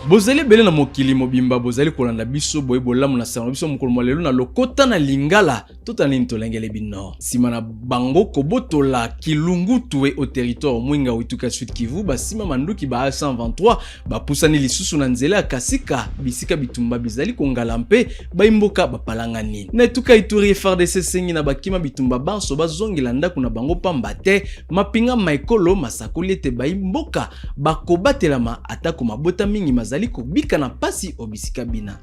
Bozali bele na mokili mobimba bozali kolanda biso boye bolamu na salon biso mokolo lelo na lokota na lingala tota nini tolengele bino sima na bango kobotola kilungutu au territoire mwinga wituka Sud Kivu basima manduki ba 123 bapusani lisusu na nzela ya kasika bisika bitumba bizali kongala mpe baimboka bapalangani na etuka Ituri FARDC sengi na bakima bitumba banso bazongela ndako na bango pamba te mapinga maekolo masakoli ete baimboka bakobatelama atako mabota mingi mazali kobika na pasi obisika bina.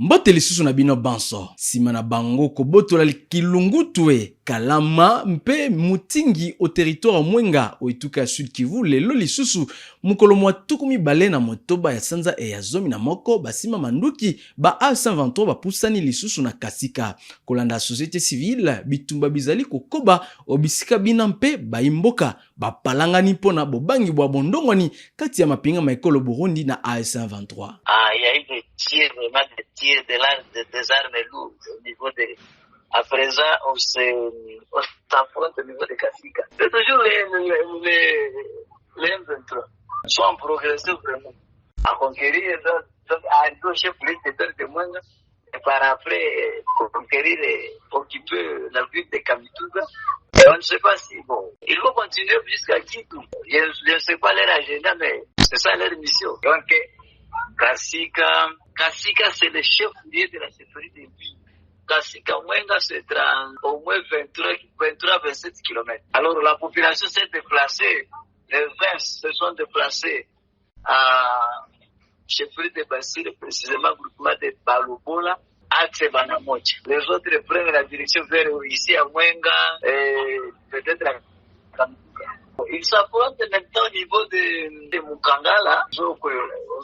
Mbote lisusu na bino banso sima na bango kobotola kilungutu kalama mpe mutingi au territoire mwenga oituka Sud Kivu lelo lisusu mukolo mwa tukumi bale na motoba ya sanza ya zomi na moko basima manduki ba A123 bapusani lisusu na kasika kolanda société civile bitumba bizali kokoba obisika bina mpe baimboka bapalangani pona bobangi bwa bondongoni kati ya mapinga maekolo Burundi na A123. Il y a eu des tirs, vraiment des tirs des armes lourdes au niveau de... À présent, on s'affronte au niveau de Kasika. C'est toujours les M23. Ils sont progressés vraiment à conquérir, à gauche plus de moins, et par après, conquérir et occuper la ville de Kamituga. Et on ne sait pas si, bon, ils vont continuer jusqu'à Kitu. Je ne sais pas leur agenda, mais c'est ça leur mission. Donc, Kasika, c'est le chef-lieu de la sécurité de vie. Kasika Mwenga, c'est au moins 23-27 km. Alors la population s'est déplacée, les 20 se sont déplacés à chef-lieu de Basile, précisément groupement de Balobola, à Tsebanamoche. Les autres prennent la direction vers ici à Mwenga et peut-être à Kamituga. Ils s'affrontent maintenant au niveau de Mukangala, aux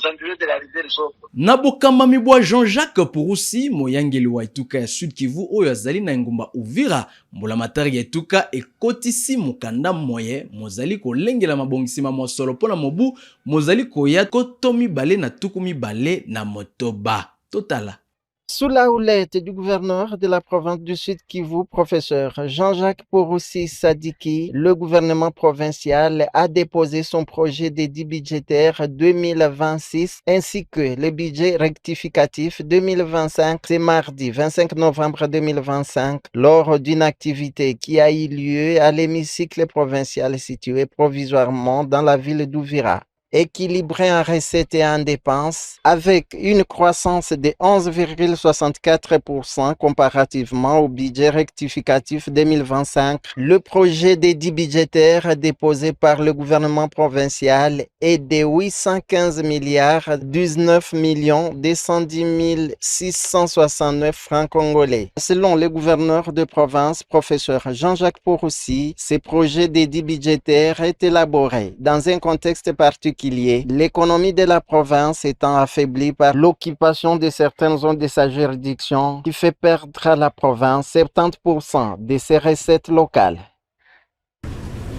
environs de la rivière Zoko. Nabokamba mibwa Jean-Jacques Purusi, moyangeli wa ituka ya Sud Kivu oyo azali na ngumba Uvira, mbola matari ya ituka ekotisi mukanda moye, mozali kolengela mabongisima mosolo pona mobu, mozali koya kotomi bale na tukumi bale na motoba. Totala. Sous la houlette du gouverneur de la province du Sud Kivu, professeur Jean-Jacques Purusi Sadiki, le gouvernement provincial a déposé son projet d'édit budgétaire 2026 ainsi que le budget rectificatif 2025 ce mardi 25 novembre 2025 lors d'une activité qui a eu lieu à l'hémicycle provincial situé provisoirement dans la ville d'Uvira. Équilibré en recettes et en dépenses, avec une croissance de 11,64% comparativement au budget rectificatif 2025. Le projet d'édit budgétaire déposé par le gouvernement provincial est de 815 milliards 19 millions 210 669 francs congolais. Selon le gouverneur de province, professeur Jean-Jacques Purusi, ce projet d'édit budgétaire est élaboré dans un contexte particulier. L'économie de la province étant affaiblie par l'occupation de certaines zones de sa juridiction qui fait perdre à la province 70% de ses recettes locales.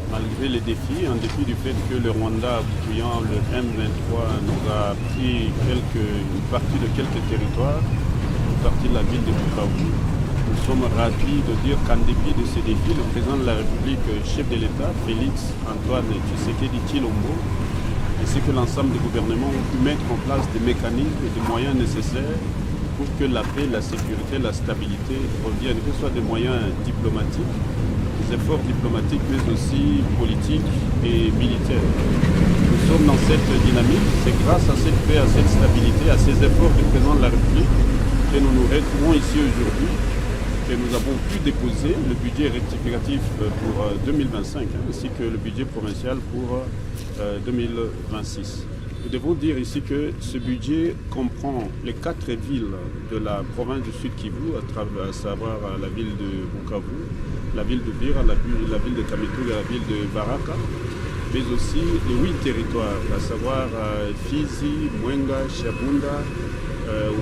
Malgré les défis, en dépit du fait que le Rwanda, appuyant le M23, nous a pris une partie de quelques territoires, une partie de la ville de Bukavu, nous sommes ravis de dire qu'en dépit de ces défis, le président de la République, chef de l'État, Félix Antoine Tshisekedi Tshilombo, ainsi que l'ensemble des gouvernements ont pu mettre en place des mécanismes et des moyens nécessaires pour que la paix, la sécurité, la stabilité reviennent, que ce soit des moyens diplomatiques, des efforts diplomatiques, mais aussi politiques et militaires. Nous sommes dans cette dynamique, c'est grâce à cette paix, à cette stabilité, à ces efforts du président de la République que nous nous retrouvons ici aujourd'hui, que nous avons pu déposer le budget rectificatif pour 2025, ainsi que le budget provincial pour 2026. Nous devons dire ici que ce budget comprend les 4 villes de la province du Sud Kivu, à savoir la ville de Bukavu, la ville de Vira, la ville de Kamituga, la ville de Baraka, mais aussi les 8 territoires, à savoir Fizi, Mwenga, Shabunda,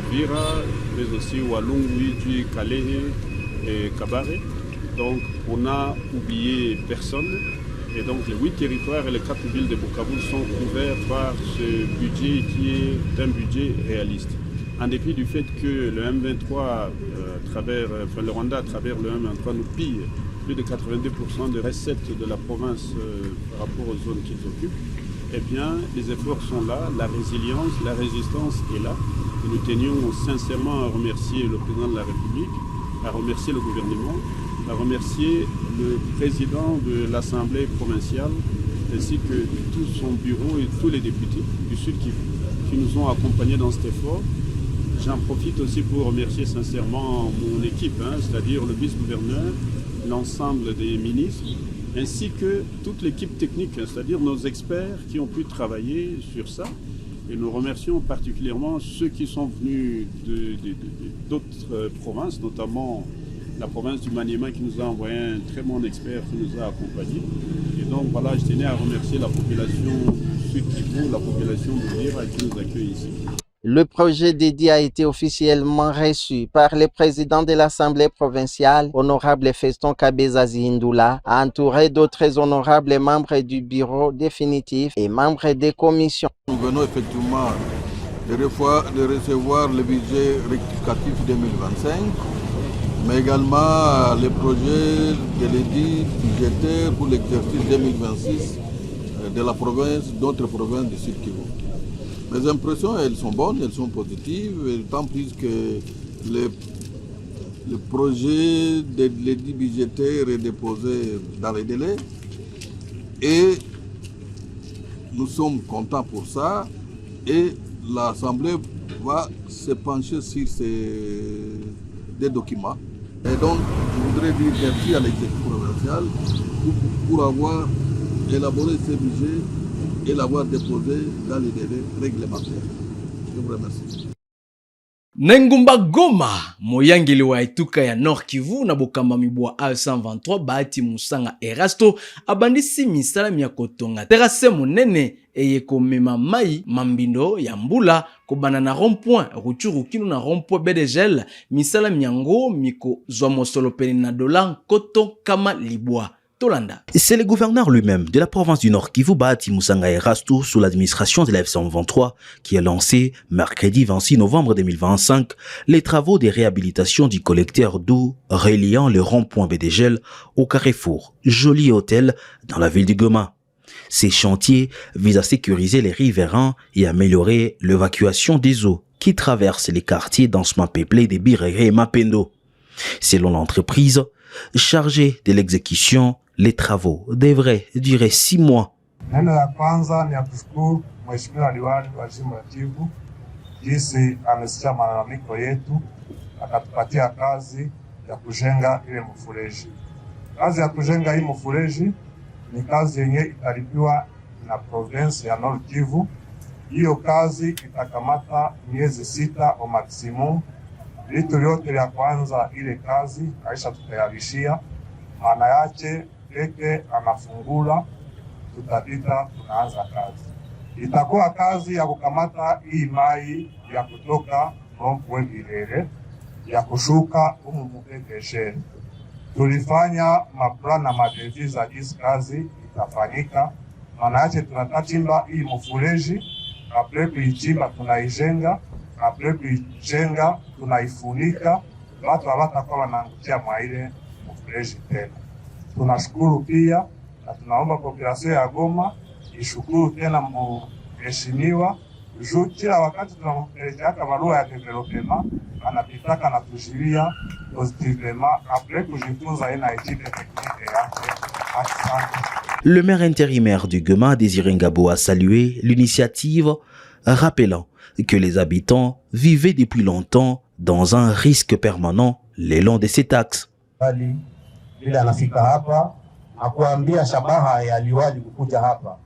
Uvira, mais aussi Walungu, Ijwi, Kalehe et Kabare. Donc on n'a oublié personne. Et donc les 8 territoires et les 4 villes de Bukavu sont couverts par ce budget qui est un budget réaliste. en dépit du fait que le M23, le Rwanda à travers le M23 nous pille plus de 82% des recettes de la province par rapport aux zones qu'ils occupent, eh bien, les efforts sont là, la résilience, la résistance est là. Et nous tenions sincèrement à remercier le président de la République, à remercier le gouvernement, à remercier le président de l'Assemblée provinciale, ainsi que tout son bureau et tous les députés du Sud qui nous ont accompagnés dans cet effort. J'en profite aussi pour remercier sincèrement mon équipe, c'est-à-dire le vice-gouverneur, l'ensemble des ministres, ainsi que toute l'équipe technique, c'est-à-dire nos experts qui ont pu travailler sur ça. Et nous remercions particulièrement ceux qui sont venus d'autres provinces, notamment la province du Maniema qui nous a envoyé un très bon expert qui nous a accompagnés. Et donc voilà, je tenais à remercier la population Sud-Kivu, la population de Vira qui nous accueille ici. Le projet dédié a été officiellement reçu par le président de l'Assemblée provinciale, honorable Feston Kabezazi Ndula, entouré d'autres honorables membres du bureau définitif et membres des commissions. Nous venons effectivement de recevoir le budget rectificatif 2025, mais également le projet de l'édit budgétaire pour l'exercice 2026 de la province, d'autres provinces du Sud-Kivu. Mes impressions, elles sont bonnes, elles sont positives, tant plus que le projet de l'édit budgétaire est déposé dans les délais. Et nous sommes contents pour ça. Et l'Assemblée va se pencher sur des documents. Et donc, je voudrais dire merci à l'exécutif provincial pour avoir élaboré ce budget et l'avoir déposé dans les délais réglementaires. Je vous remercie. Nengumba Goma, moyangeli wa etuka ya Nord Kivu na bokamba mibwa A123 Bahati Musanga Erasto abandisi misala ya kotonga terase monene eye komema mai mambindo ya mbula kobana na rond-point Rutshuru kino na rond-point BDGL misala miango miko zwa mosolo pene na dola koto kama libwa. C'est le gouverneur lui-même de la province du Nord Kivu, Bahati Musanga Erasto, sous l'administration de la F123, qui a lancé, mercredi 26 novembre 2025, les travaux de réhabilitation du collecteur d'eau reliant le rond-point BDGL au carrefour Joli Hôtel dans la ville de Goma. Ces chantiers visent à sécuriser les riverains et améliorer l'évacuation des eaux qui traversent les quartiers densément peuplés de Birere et Mapendo. Selon l'entreprise chargée de l'exécution, les travaux devraient durer 6 mois. Neno ya kwanza ni ya kushukuru Mheshimiwa Liwali wa Jimbo la Kivu jinsi amesikia malalamiko yetu akatupatia kazi ya kujenga ile mfereji. Kazi ya kujenga hii mfereji ni kazi yenye italipiwa na province ya Nord Kivu. Hiyo kazi itakamata miezi 6 au maximum. Vitu vyote vya kwanza ile kazi aisha tutayarishia, maana yake peke anafungula tutapita tunaanza kazi. Itakuwa kazi ya kukamata hii mai ya kutoka rond-point Birere ya kushuka humu mupekeshe. Tulifanya maplana na madevi za jinsi kazi itafanyika, maana yake tunatachimba hii mfereji, apre kuichimba tunaijenga, apre kuijenga tunaifunika, watu hawatakuwa wanaangukia mwa ile mfereji tena. Tunashukuru pia na tunaomba population ya Goma ishukuru tena mheshimiwa juu kila wakati tunampelekea barua ya development anapitaka na tujilia positivement après kujifunza ina étude technique yake. Le maire intérimaire du Goma, Désiré Ngabo, a salué l'initiative, rappelant que les habitants vivaient depuis longtemps dans un risque permanent le long de ces axes. Bila anafika hapa akuambia shabaha ya liwali kukuja hapa.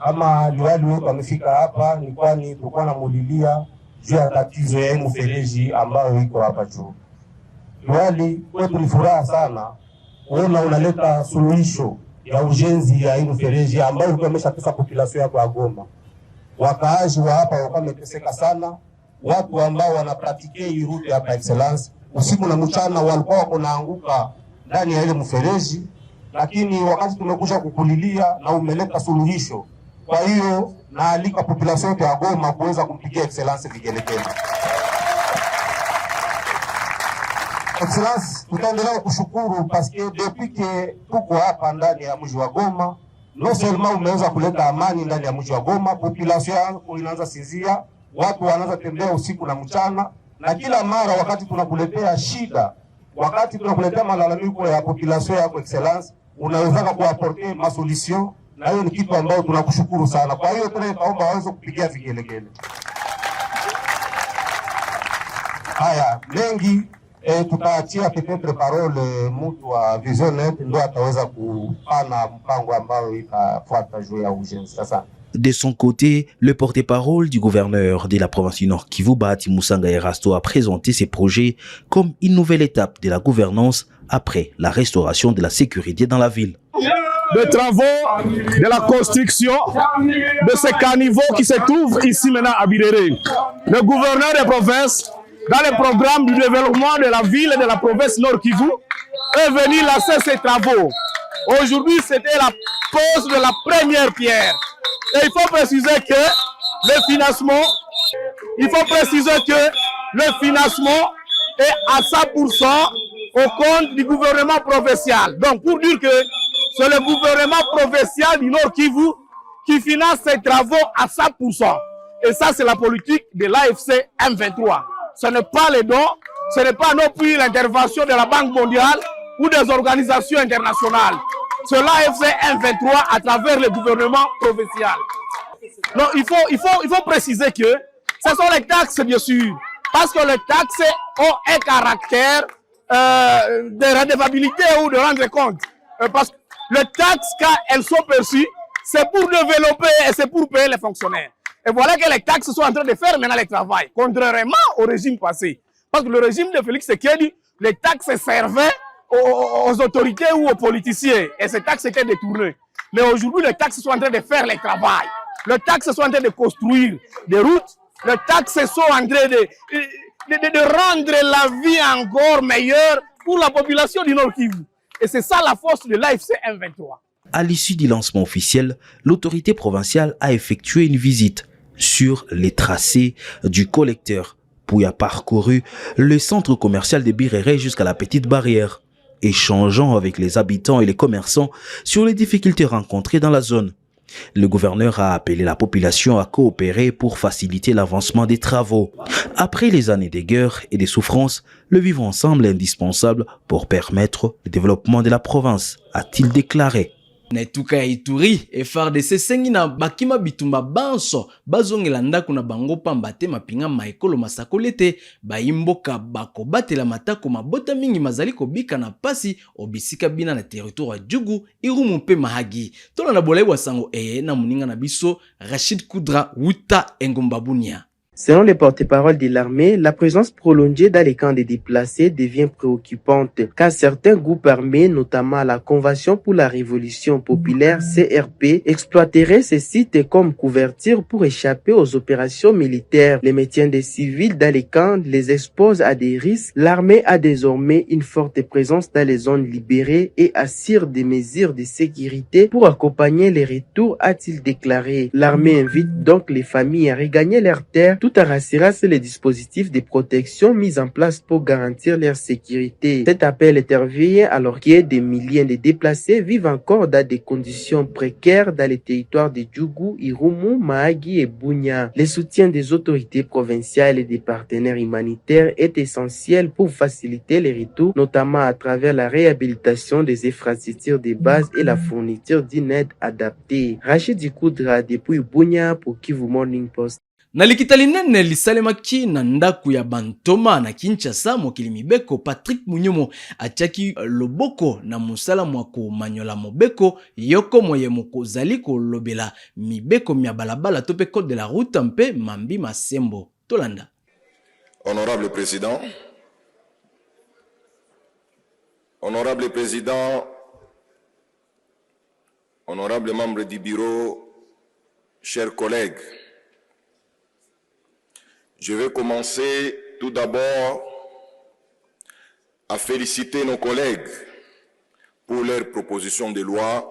Kama liwali wetu amefika hapa ni kwani tulikuwa namulilia juu ya tatizo ya mfereji ambayo iko hapa juu. Liwali kwetu ni furaha sana kuona unaleta suluhisho ya ujenzi ya mfereji ambayo ilikuwa imeshatesa population yako ya Goma. Wakaaji wa hapa walikuwa wameteseka sana, watu ambao wanapratike hii route ya excellence usiku na mchana walikuwa wako naanguka ndani ya ile mfereji, lakini wakati tumekuja kukulilia na umeleta suluhisho. Kwa hiyo na alika population yote ya Goma kuweza kumpigia excellence vigelegele. Excellence, tutaendelea kushukuru paske depuis que tuko hapa ndani ya mji wa Goma, non seulement umeweza kuleta amani ndani ya mji wa Goma, population yako inaanza sinzia, watu wanaanza tembea usiku na mchana, na kila mara wakati tunakuletea shida, wakati tunakuletea malalamiko ya population yako excellence, unaweza kuaporter ma solution, na hiyo ni kitu ambacho tunakushukuru sana. Kwa hiyo tunaomba waweze kupigia vigelegele. Haya, mengi tutaachia peut-être parole mtu wa Visionet ndio ataweza kupana mpango ambao itafuata juu ya urgence. Sasa de son côté, le porte-parole du gouverneur de la province du Nord Kivu, Bahati Musanga Erasto, a présenté ces projets comme une nouvelle étape de la gouvernance après la restauration de la sécurité dans la ville. Des travaux de la construction de ces caniveaux qui se trouvent ici maintenant à Birere. Le gouverneur de province, dans le programme du développement de la ville et de la province Nord Kivu, est venu lancer ces travaux. Aujourd'hui, c'était la pose de la première pierre. Et il faut préciser que le financement est à 100% au compte du gouvernement provincial. Donc, pour dire que c'est le gouvernement provincial du Nord Kivu qui finance ces travaux à 100%. Et ça, c'est la politique de l'AFC M23. Ce n'est pas les dons, ce n'est pas non plus l'intervention de la Banque mondiale ou des organisations internationales. C'est l'AFC M23 à travers le gouvernement provincial. Donc, il faut préciser que ce sont les taxes, bien sûr, parce que les taxes ont un caractère de redevabilité ou de rendre compte. Parce que les taxes, quand elles sont perçues, c'est pour développer et c'est pour payer les fonctionnaires. Et voilà que les taxes sont en train de faire maintenant le travail, contrairement au régime passé. Parce que le régime de Félix Tshisekedi, les taxes servaient aux autorités ou aux politiciens. Et ces taxes étaient détournées. Mais aujourd'hui, les taxes sont en train de faire le travail. Les taxes sont en train de construire des routes. Les taxes sont en train de rendre la vie encore meilleure pour la population du Nord Kivu. Et c'est ça la force de l'AFC M23. À l'issue du lancement officiel, l'autorité provinciale a effectué une visite sur les tracés du collecteur, puis a parcouru le centre commercial de Birere jusqu'à la Petite Barrière, échangeant avec les habitants et les commerçants sur les difficultés rencontrées dans la zone. Le gouverneur a appelé la population à coopérer pour faciliter l'avancement des travaux. Après les années de guerre et de souffrances, le vivre ensemble est indispensable pour permettre le développement de la province, a-t-il déclaré. Na etuka ya Ituri, FARDC sengi na bakima bitumba banso bazongela ndako na bango pamba te mapinga maekolo masakolete baimboka bakobatela matako mabota mingi mazali kobika na pasi obisika bina na territoire ya Djugu Irumu mpe Mahagi. Tola na bolai wa sango na muninga na biso Rachid Koudra Wuta Engombabunia. Selon les porte-parole de l'armée, la présence prolongée dans les camps des déplacés devient préoccupante, car certains groupes armés, notamment la Convention pour la Révolution populaire CRP, exploiteraient ces sites comme couverture pour échapper aux opérations militaires. Les maintien des civils dans les camps les expose à des risques. L'armée a désormais une forte présence dans les zones libérées et assure des mesures de sécurité pour accompagner les retours, a-t-il déclaré. L'armée invite donc les familles à regagner leurs terres tout en rassurant sur les dispositifs de protection mis en place pour garantir leur sécurité. Cet appel intervient alors que des milliers de déplacés vivent encore dans des conditions précaires dans les territoires de Djugu, Irumu, Mahagi et Bunia. Le soutien des autorités provinciales et des partenaires humanitaires est essentiel pour faciliter les retours, notamment à travers la réhabilitation des infrastructures de base et la fourniture d'une aide adaptée. Rachid Koudra depuis Bunia pour Kivu Morning Post. Na likita linene lisalemaki na ndaku ya Bantoma na Kinshasa, mokili mibeko Patrick Munyomo atiaki loboko na musala mwako manyola mobeko yoko moye moko zali kolobela mibeko mya balabala tope code de la route mpe mambi masembo tolanda. Honorable Président, honorable membre du bureau, chers collègues, je vais commencer tout d'abord à féliciter nos collègues pour leurs propositions de loi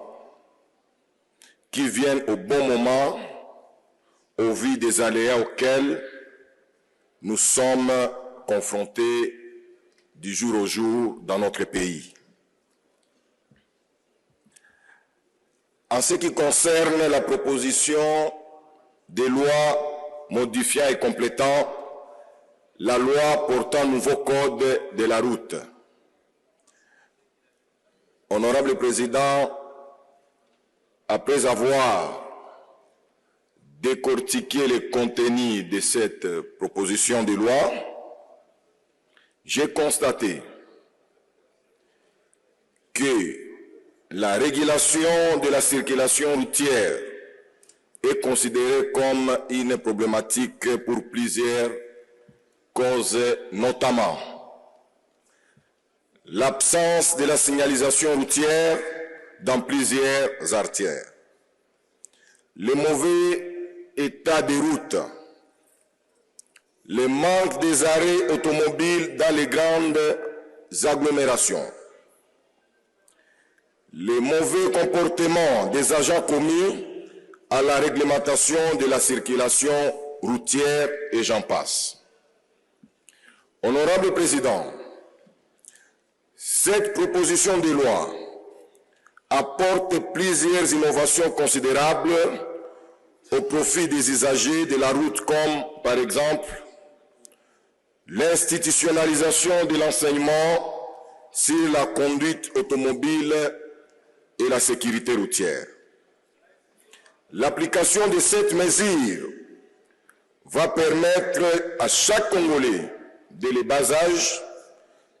qui viennent au bon moment au vu des aléas auxquels nous sommes confrontés du jour au jour dans notre pays. En ce qui concerne la proposition des lois modifiant et complétant la loi portant nouveau code de la route, Honorable Président, après avoir décortiqué le contenu de cette proposition de loi, j'ai constaté que la régulation de la circulation routière est considérée comme une problématique pour plusieurs causes, notamment l'absence de la signalisation routière dans plusieurs artères, le mauvais état des routes, le manque des arrêts automobiles dans les grandes agglomérations, le mauvais comportement des agents commis à la réglementation de la circulation routière et j'en passe. Honorable Président, cette proposition de loi apporte plusieurs innovations considérables au profit des usagers de la route, comme par exemple l'institutionnalisation de l'enseignement sur la conduite automobile et la sécurité routière. L'application de cette mesure va permettre à chaque Congolais dès le bas âge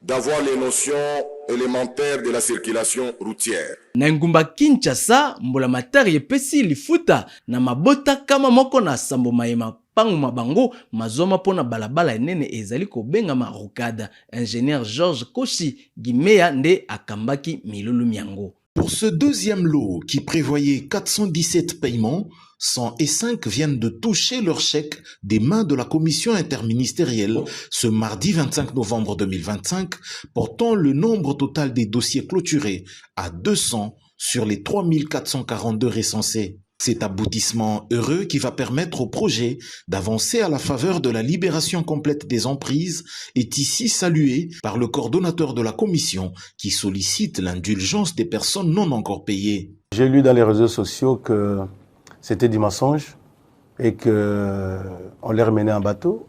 d'avoir les notions élémentaires de la circulation routière. Na ngumba Kinshasa, mbola matari epesi lifuta na mabota kama moko na sambo mayema pangu mabango mazoma pona balabala enene ezali kobengama rokada. Ingénieur Georges Koshi Gimeya nde akambaki milulu miango. Pour ce deuxième lot qui prévoyait 417 paiements, 105 viennent de toucher leur chèque des mains de la commission interministérielle ce mardi 25 novembre 2025, portant le nombre total des dossiers clôturés à 200 sur les 3442 recensés. Cet aboutissement heureux qui va permettre au projet d'avancer à la faveur de la libération complète des emprises est ici salué par le coordonnateur de la commission qui sollicite l'indulgence des personnes non encore payées. J'ai lu dans les réseaux sociaux que c'était du mensonge et qu'on les remenait en bateau.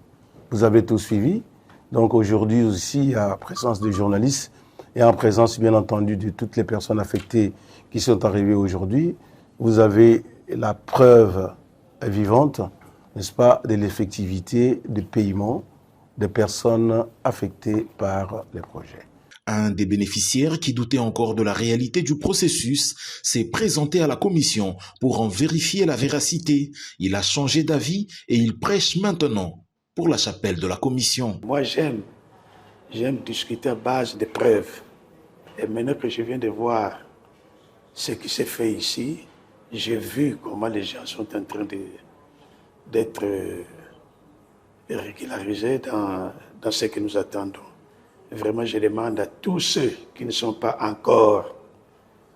Vous avez tout suivi. Donc aujourd'hui aussi, en présence des journalistes et en présence bien entendu de toutes les personnes affectées qui sont arrivées aujourd'hui, vous avez la preuve vivante, n'est-ce pas, de l'effectivité du paiement des personnes affectées par les projets. Un des bénéficiaires qui doutait encore de la réalité du processus s'est présenté à la commission pour en vérifier la véracité. Il a changé d'avis et il prêche maintenant pour la chapelle de la commission. Moi j'aime discuter à base de preuves. Et maintenant que je viens de voir ce qui s'est fait ici, j'ai vu comment les gens sont en train d'être régularisés dans ce que nous attendons. Vraiment, je demande à tous ceux qui ne sont pas encore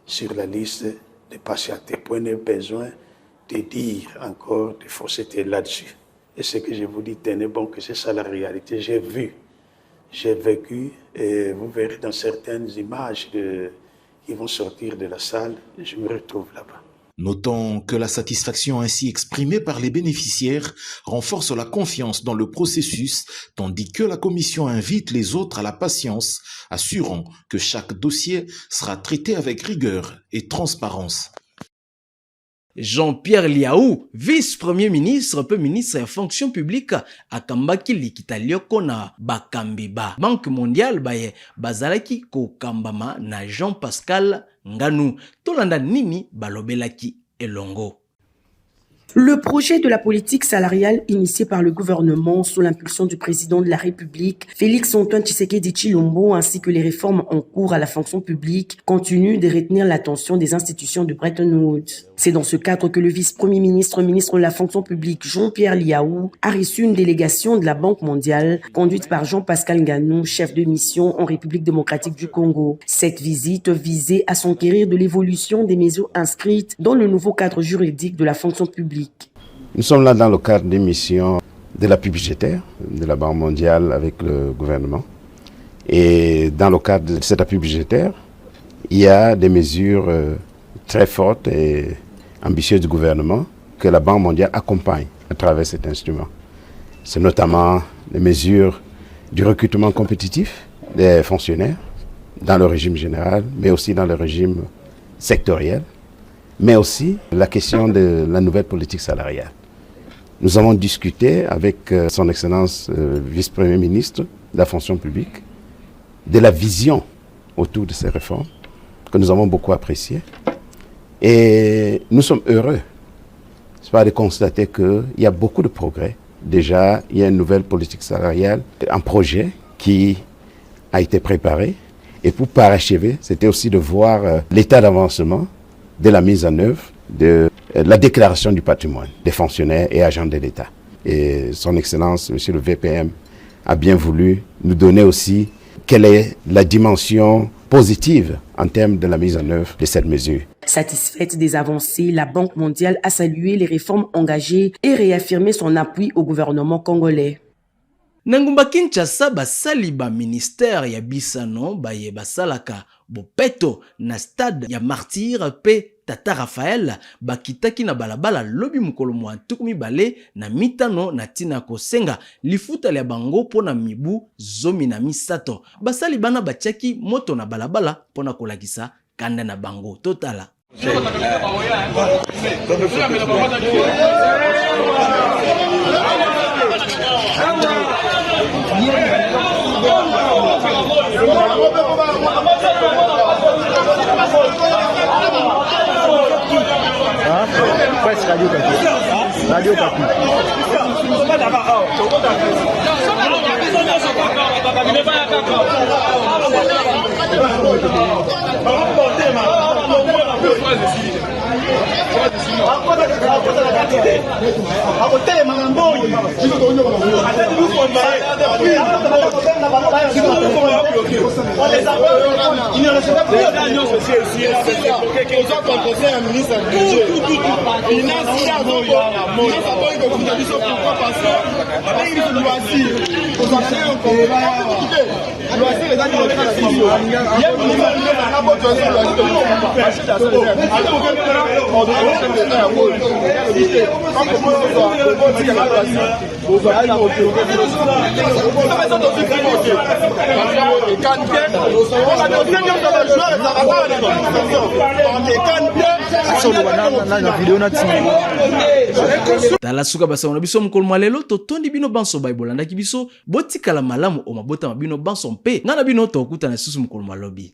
sur la liste de patienter. Point de besoin de dire encore de fausseté là-dessus. Et ce que je vous dis, tenez bon que c'est ça la réalité. J'ai vu, j'ai vécu, et vous verrez dans certaines images qui vont sortir de la salle, je me retrouve là-bas. Notons que la satisfaction ainsi exprimée par les bénéficiaires renforce la confiance dans le processus, tandis que la commission invite les autres à la patience, assurant que chaque dossier sera traité avec rigueur et transparence. Jean-Pierre Liaou, vice-premier ministre, peu ministre en fonction publique, akambaki likita lioko na bakambiba. Banque mondiale baye bazalaki ko kambama na Jean-Pascal Nganou. Tolanda nini balobelaki elongo. Le projet de la politique salariale initié par le gouvernement sous l'impulsion du président de la République, Félix-Antoine Tshisekedi Tshilombo, ainsi que les réformes en cours à la fonction publique, continuent de retenir l'attention des institutions de Bretton Woods. C'est dans ce cadre que le vice-premier ministre, ministre de la fonction publique, Jean-Pierre Liaou, a reçu une délégation de la Banque mondiale, conduite par Jean-Pascal Nganou, chef de mission en République démocratique du Congo. Cette visite visait à s'enquérir de l'évolution des mesures inscrites dans le nouveau cadre juridique de la fonction publique. Nous sommes là dans le cadre des missions de l'appui budgétaire de la Banque mondiale avec le gouvernement. Et dans le cadre de cet appui budgétaire, il y a des mesures très fortes et ambitieuses du gouvernement que la Banque mondiale accompagne à travers cet instrument. C'est notamment les mesures du recrutement compétitif des fonctionnaires dans le régime général, mais aussi dans le régime sectoriel, mais aussi la question de la nouvelle politique salariale. Nous avons discuté avec son Excellence vice-premier ministre de la fonction publique de la vision autour de ces réformes que nous avons beaucoup appréciées. Et nous sommes heureux de constater qu'il y a beaucoup de progrès. Déjà, il y a une nouvelle politique salariale, un projet qui a été préparé. Et pour parachever, c'était aussi de voir l'état d'avancement de la mise en œuvre de la déclaration du patrimoine des fonctionnaires et agents de l'État. Et son Excellence, Monsieur le VPM, a bien voulu nous donner aussi quelle est la dimension positive en termes de la mise en œuvre de cette mesure. Satisfaite des avancées, la Banque mondiale a salué les réformes engagées et réaffirmé son appui au gouvernement congolais. Nangumba Kinshasa basali ba ministère ya bisano baye basalaka bopeto na stade ya Martyr pe Tata Raphaël bakitaki na balabala lobi mukolo mwa tukumi bale na mitano na tina kosenga lifuta ya bango pona mibu zomi na misato basali bana batiaki moto na balabala pona kolakisa kanda na bango totala. Radio Kapi. Tala suka basana biso mukolo malelo to tondi bino banso Bible ndaki biso botikala malamu o mabota mabino banso mpe ngana bino to okuta na susu mukolo malobi.